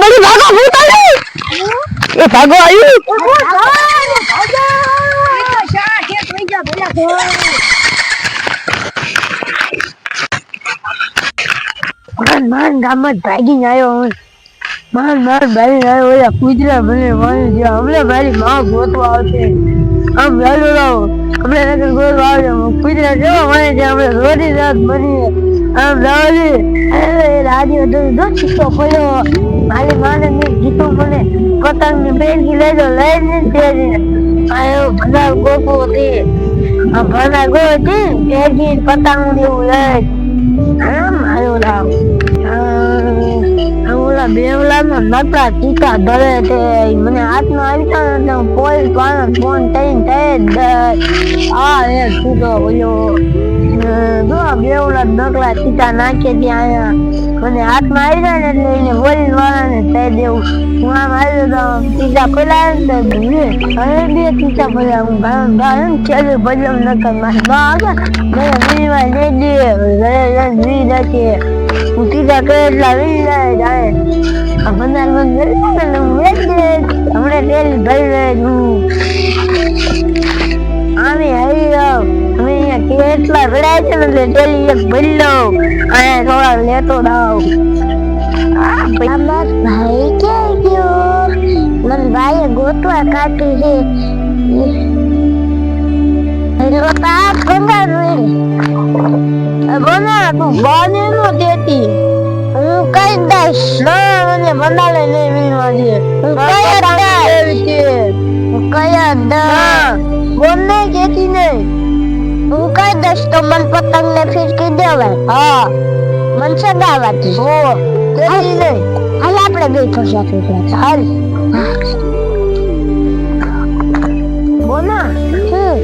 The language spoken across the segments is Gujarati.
બડી ભાગો ભૂતાલે એ ભાગો આવ્યું માન ગામમાં ભાગી આવ્યો માન ભાઈ આવ્યો ઓલા કુતરા મને મારી જે હમણે મારી માં ગોતવા આવશે આમ વેલો લાવો હમણે નકર ગોતવા આવશે કુતરા કેવો મને જે હમણે રોટી રાત બની આમ લાવલી અરે રાજી તો છીકો પડ્યો મારી માને ને ગીતો મને પતંગ ની બેનકી લેજો લઈને તેજી આયો ભલા ગોપો હતી આ ભલા ગોતી તેજી પતંગ ની લઈ આમ આયો લાવ ઓલા બેવલા નો નતા ટીકા ધરે તે મને હાથમાં આવતા ને પોલીસ વાળા ફોન થઈને આ એ છૂટો બોલ્યો જો બેવલા નકલા ટીકા નાખે ત્યાં મને હાથમાં આવી જાય ને એટલે એને પોલીસ વાળાને થઈ દેવું હું આમ આવ્યો તો ટીકા પેલા ને હવે બે ટીકા પેલા હું ગામ છેલ્લે બદલમ નકર મારી બા આવ્યા મેં વીમાં લઈ દે વી રાખે હું ટીકા કરે એટલા વી જાય આ બંધાર બંધ હું વેચ દે હમણે તેલ ભરી રહે આમે આવી જાવ અમે અહીંયા કેટલા રડાય છે ને એટલે તેલી એક ભરી લઉં અને થોડા લેતો દાવ બસ ભાઈ કે ગયો મને ભાઈએ ગોતવા કાઢી છે રોતા ગંગા રોઈ બના તું બાને નો દેતી હું કઈ દઈશ ના મને બનાલે નહીં વીણવા દે હું કયા દા બોલને કેતી નહીં હું કઈ દઈશ તો મન પતંગ ને ફિરકી દેવાય હા મન સગાવાતી હો કેતી નહીં હાલ આપણે બે ફસા ફેરવા હાલ બોના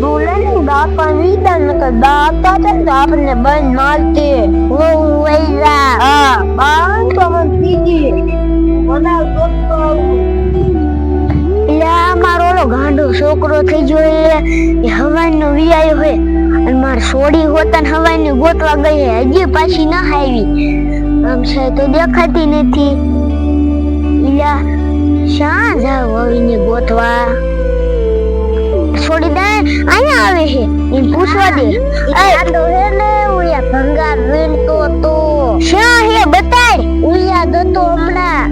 બોલે ને દાપા વીડા ન કે દાતા તે આપને બંધ મારતે ઓ વૈરા હા બાન તો મન પીજી બોના તો યા મારો લો ગાંડો છોકરો થઈ ગયો એ હવાનો વિયાયો હે અને માર સોડી હોતન હવાની ગોતવા ગઈ હે હજી પાછી ન આવી આમ છે તો દેખાતી નથી ઈલા શા જાવ હવીને ગોતવા છોડી દે આયા આવે છે ઈ પૂછવા દે આ તો હે ને ઉયા ભંગાર વીણતો તો શા હે બતાય ઉયા દતો હમણા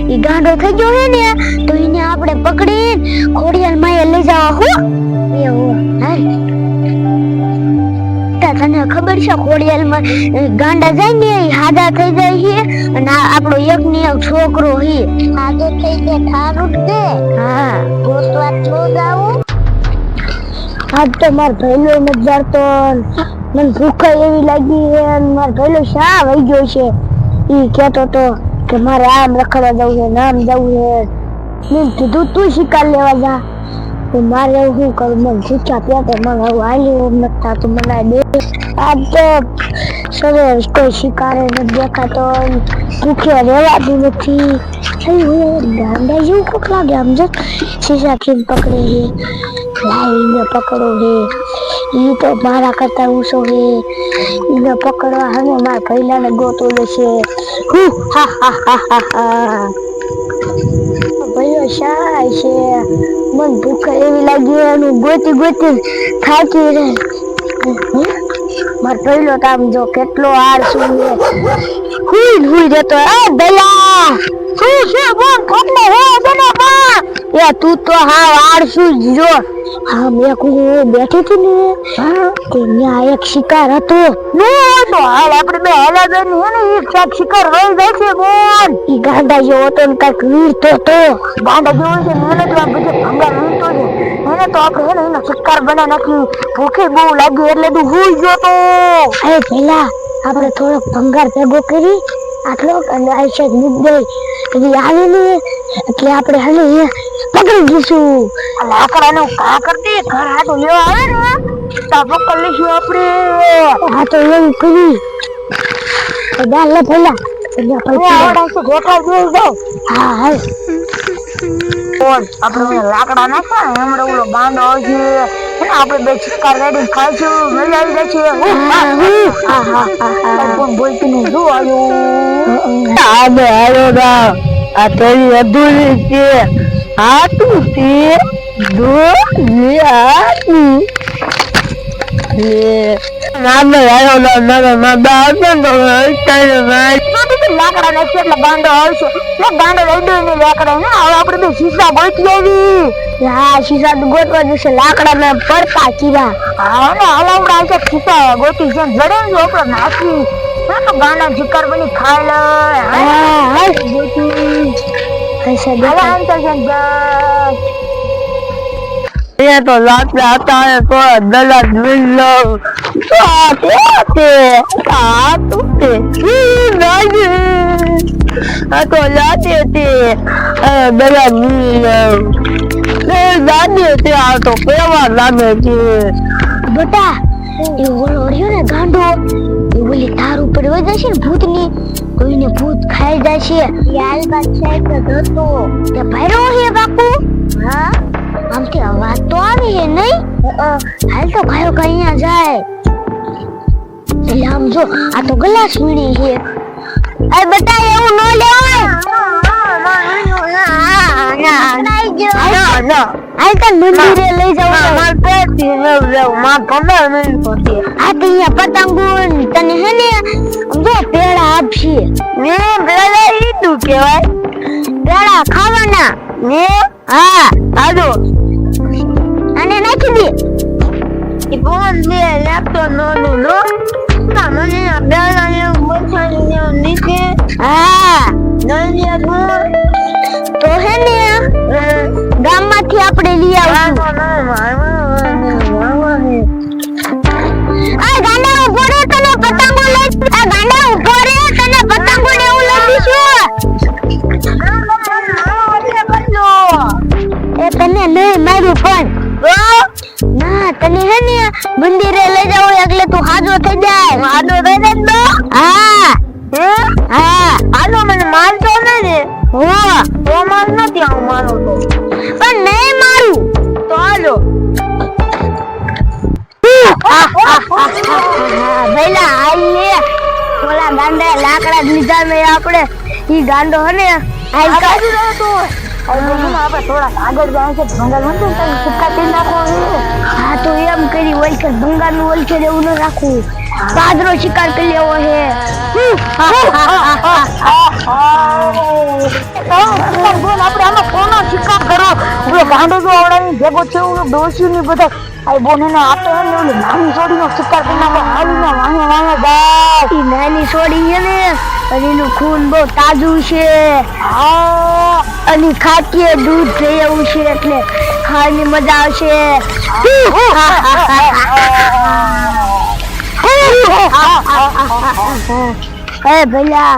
ઈ ગાંડો થઈ ગયો હે ને તો એને આપણે પકડી ખોડિયાલ માએ લઈ જાવા હો એવો હાલ તને ખબર છે ખોડિયાલ માં ગાંડા જાય ને હાદા થઈ જાય છે અને આપણો એક ને એક છોકરો હે હાદો થઈ જાય ઠારું દે હા ગોતવા છો જાવ આજ તો માર ભઈલો મજાર તો મને ભૂખ એવી લાગી હે માર ભઈલો શા વઈ ગયો છે ઈ કહેતો તો કે મારે આમ રખડવા જવું છે નામ જવું છે મેં કીધું તું શિકાર લેવા જા તો મારે શું કરું મને શીખ્યા પ્યાતે મને હવે હાલ્યું નતા તો મને દે આજ તો સરસ કોઈ શિકારે નથી દેખાતો ભૂખે રહેવાતું નથી ગાંડા જેવું કોક લાગે આમ જો શીશાથી પકડે છે લાઈને પકડો હે ઈ તો મારા કરતા ઊંચો હે ઈને પકડવા હમે માર ભઈલાને ગોતો લેશે હા હા હા હા હા ભઈઓ શા છે મન ભૂખ એવી લાગી એનું ગોતી ગોતી થાકી રે માર ભઈલો તો આમ જો કેટલો આળસુ હે હુઈ જતો એ ભઈલા શું છે બોલ કોટલે હે બનો બા એ તું તો હા આળસુ જો હા મેં કોઈ બેઠી હતી ને કે ત્યાં એક શિકાર હતો નો તો હાલ આપણે બે હાલા બેન હે ને એક સાથ શિકાર રહી જાય છે બોલ ઈ ગાંડા જેવો હતો ને કાંઈક વીરતો તો ગાંડા જેવો છે મને તો આ બધું ભંગાર વીરતો છે મને તો આપણે હે ને એનો શિકાર બના નાખી ભૂખે બહુ લાગી એટલે તું હુઈ ગયો તો એ પેલા આપણે થોડોક ભંગાર ભેગો કરી આટલો અને આઈશા મુદ્દે કદી આવે ને એટલે આપણે હલે પકડી જઈશું લાકડાનું કા કરતી ઘર હાટો લેવા આવે ને તો પકડ લઈશું આપણે હા તો એવું કરી દાલ લે પેલા એટલે પૈસા આવડાશે ગોઠા જોઈ જાવ હા હાલ કોણ આપણે લાકડા નાખા હમણે ઓલો ગાંડો આવશે અને આપણે બે ચિક્કા રેડી ખાઈશું મજા આવી જશે હા હા હા કોણ બોલતી નહીં જો આવ્યો આ બે આવ્યો દા આ તેરી અધૂરી છે હાથું છે દો લે હાથું લે મામા આવ્યો ના આવશે ને તો લાકડા ને એટલે ગાંડો આવશે ગાંડો લઈ દે ને લાકડા ને હવે આપણે તો શીશા ગોતી આવી હા શીશા ગોતવા જશે લાકડા ને પડતા કીરા હા ને હલાવડા છે શીશા ગોતી છે જડે ને આપણે નાખી તો ગાંડા જીકર બની ખાઈ લે હા હા ગોતી કૈસે હવે આમ તો છે ये तो लाते आता है तो दला मिल लो आते आते आते नहीं तो लाते थे दला मिल लो दादी थे आ तो केवा लागे છે બેટા એ ઓળ્યો ને ગાંડો એ ઓલી તાર ઉપર વઈ જશે ને ભૂતની કોઈને ભૂત ખાઈ જશે યાર વાત છે તો તો તે ભૈરો હે બાપુ હા આમથી અવાજ તો આવી હે નહીં હાલ તો ખાયો કઈયા જાય એટલે આમ જો આ તો ગ્લાસ વીણી છે એ બેટા એવું ન લેવાય હાલ તો મંદિરે લઈ જાવ માર પેટ થી માં 15 મિનિટ પછી આ તો અહીંયા પતંગો તને હે ને જો પેડા આપશે મે પેડા ઈડું કહેવાય પેડા ખાવાના ને હા આજો અને નાખી દે એ ફોન દે લેપટોપ નો ના મને બેડા ને બોલછાની નીચે હા નલિયા તો હે ને ગામમાંથી આપણે લઈ આવશું આ ગાંડા ઉભો રે તને પતંગો લઈ આ ગાંડા ઉભો રે તને પતંગો ને એવું લઈ દીશું એ તને નહીં મારું પણ ના તને હે ને મંદિરે લઈ જાવ એટલે તું હાજો થઈ જાય હાજો થઈ જાય હા હા હાલો મને મારતો નહીં હો તો માર નથી આવ મારો તો પણ નહીં મારું તો હાલો ભઈલા આઈએ ઓલા ગાંડા લાકડા લીધા મે આપણે ઈ ગાંડો હે ને આઈ કાઢી રહ્યો તો આપણે થોડા આગળ જાય છે ભંગાર મંદિર તને સુક્કા તેલ નાખો હા તો એમ કરી ઓલકે ભંગાર નું ઓલકે એવું ન રાખવું પાદરો શિકાર કરી લેવો હે બોલ આપણે આમાં કોનો શિકાર કરો ઓલો ગાંડો જો આવડાની ભેગો છે ઓલો ડોસી ની બધા આ બોને ને આપે ને ઓલી નાની છોડી નો શિકાર કરી નાખો હાલીને વાંહે બસ ઈ નાની છોડી છે ને અને એનું ખૂન બહુ તાજું છે હા અને ખાટીએ દૂધ થઈ એવું છે એટલે ખાવાની મજા આવશે એ ભૈયા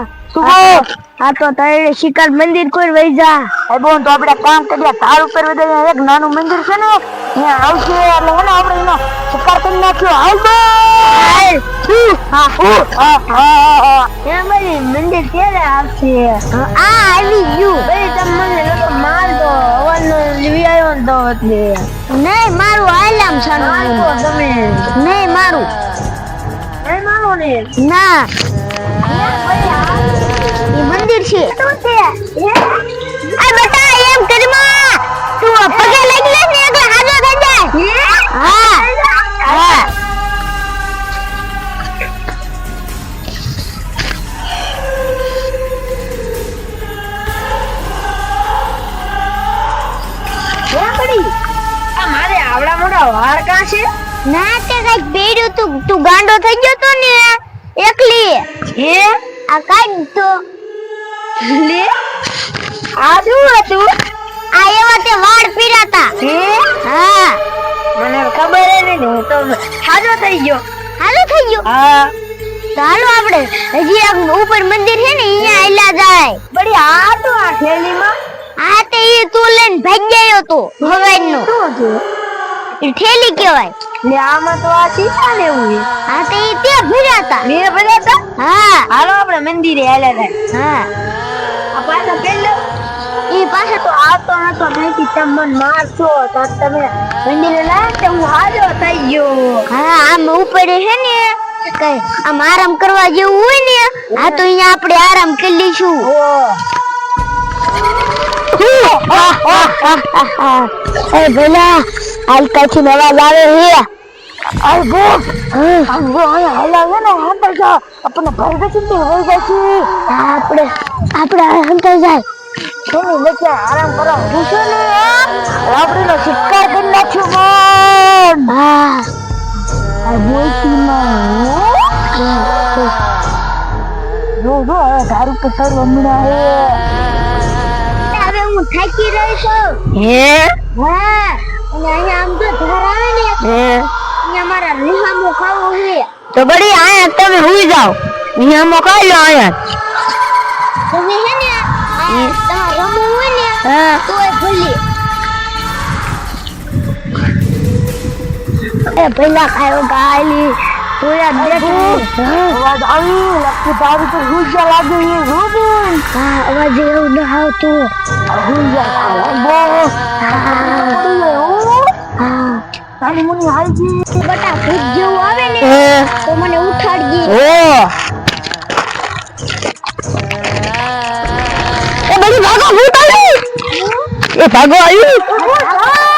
આ તો તારે શિકાર મંદિર કોઈ વઈ જા એ બોન તો આપણે કામ કરીએ તાર ઉપર વધે એક નાનું મંદિર છે ને ત્યાં આવશે એટલે હે ને આપણે એનો શિકાર કરી નાખ્યો હાલ એ મારી મંદિર ક્યારે આવશે આ આવી ગયું ભાઈ તમે મને લોકો માર દો અવાનો લઈ આવ્યો તો એટલે નહીં મારું આલામ છાનું તમે નહીં મારું નહીં મારો ને ના ये मंदिर છે શું છે આ બેટા એમ કરીમાં તું પગે લાગી લે ને એટલે હાજો થઈ જાય હા હા મારે આવડા મોટા વાળ કા છે ના તે કઈ બેડ્યું તું ગાંડો થઈ ગયો તો ને એકલી હે આ કાઢ તો લે આ શું હતું આ એવા તે વાળ પીરાતા હે હા મને ખબર હે ને હું તો હાજો થઈ ગયો હા ચાલો આપણે હજી એક ઉપર મંદિર છે ને અહીંયા આયલા જાય બડી આ તો આ થેલીમાં આ તે ઈ તું લઈને ભાગ ગયો તો ભગવાન નો શું છે ઈ થેલી કહેવાય લે આમાં તો આ શીશા લેવું છે આ તે ઈ તે ભર્યાતા મે ભર્યાતા હા હાલો આપણે મંદિરે આયલા જાય હા આ પાછા પેલો ઈ પાછા તો આવતો નતો નહીં તમને મારશો તો તમે મંદિરે લાયા તે હું હાજો થઈ ગયો હા આમ ઉપર છે ને કઈ આમ આરામ કરવા જેવું હોય ને આ તો અહીંયા આપણે આરામ કરી લઈશું એ ભલા હાલ કાથી અવાજ આવે છે અરે બોસ આવો આયા હલાવે ને અંદર જા આપણે ભર ગઈ ને હોય ગઈ છે આપણે અંદર જાય તમે લેકે આરામ કરો પૂછો ને આપણે નો શિકાર કરી નાખ્યો મન હા આ બોલતી ના જો દારૂ કે સર હમણાં હે હવે હું થાકી રહી છું હે હા અને અહીંયા આમ તો ઘર આવે ને હે અહીંયા મારા રીહામો ખાવો છે તો બડી આયા તમે હુઈ જાઓ રીહામો ખાઈ લો આયા તમે હે ને તમાર રમવું હોય ને હા તોય ભલી એ પહેલા ખાયો ગાલી તોયા દેખો અવાજ આવી લખી દારૂ તો હુજા લાગે છે રોબન હા અવાજ એવું ન આવતું હુજા બોસ હા તારી મુની હાલજી બટા ભૂત જેવું આવે ને તો મને ઉઠાડજી ઓ એ બધી ભાગો ભૂત આવી એ ભાગો આવ્યું